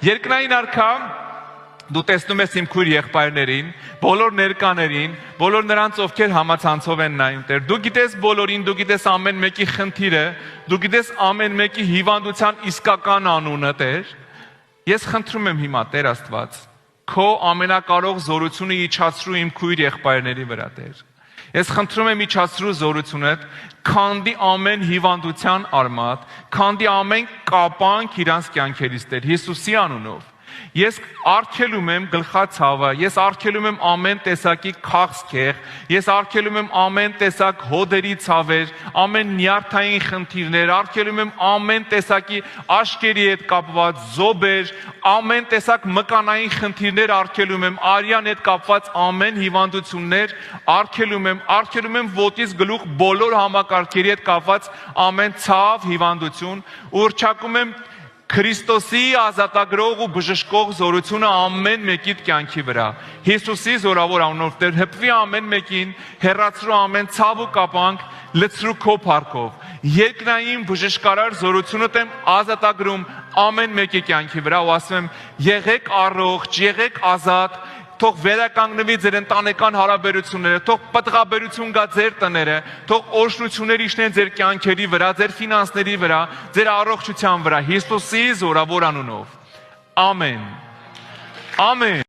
Երկնային արքա դու տեսնում ես իմ քույր եղբայրներին, բոլոր ներկաներին, բոլոր նրանց, ովքեր համացանցով են նայում Տեր։ Դու գիտես բոլորին, դու գիտես ամեն մեկի խնդիրը, դու գիտես ամեն մեկի հիվանդության իսկական անունը, Տեր։ Ես խնդրում եմ հիմա, Տեր Աստված, քո ամենակարող զորությունը իջացրու իմ քույր եղբայրների վրա, Տեր։ Ես խնդրում եմ իջացրու զորությունդ, քանդի ամեն հիվանդության արմատ, քանդի ամեն կապանք իրանց կյանքերից, Տեր, Հիսուսի անունով։ Ես արգելում եմ գլխացավը, ես արգելում եմ ամեն տեսակի քաղցկեղ, ես արգելում եմ ամեն տեսակ հոդերի ցավեր, ամեն նյարդային խնդիրներ, արգելում եմ ամեն տեսակի աշկերի հետ կապված զոբեր, ամեն տեսակ մկանային խնդիրներ արգելում եմ, արյան հետ կապված ամեն հիվանդություններ արգելում եմ ոտից գլուխ բոլոր համակարգերի հետ կապված ամեն ցավ, հիվանդություն, ուրճակում եմ Քրիստոսի ազատագրող ու բժշկող զորությունը ամեն մեկի կյանքի վրա։ Հիսուսի զորավոր անունով Տեր, հպվի ամեն մեկին, հեռացրու ամեն ցավ ու կապանք, լցրու քո փառքով։ Երկնային բժշկարար զորությունը տեմ ազատագրում ամեն մեկի կյանքի վրա ու ասում եմ, եղեք առողջ, եղեք ազատ, թող վերականգնվի ձեր ընտանեկան հարաբերությունները, թող պտղաբերություն գա ձեր տները, թող օրհնություններ իջնեն ձեր կյանքերի վրա, ձեր ֆինանսների վրա, ձեր առողջության վրա, Հիսուսի զորավոր անունով։ Ամեն։ Ամեն։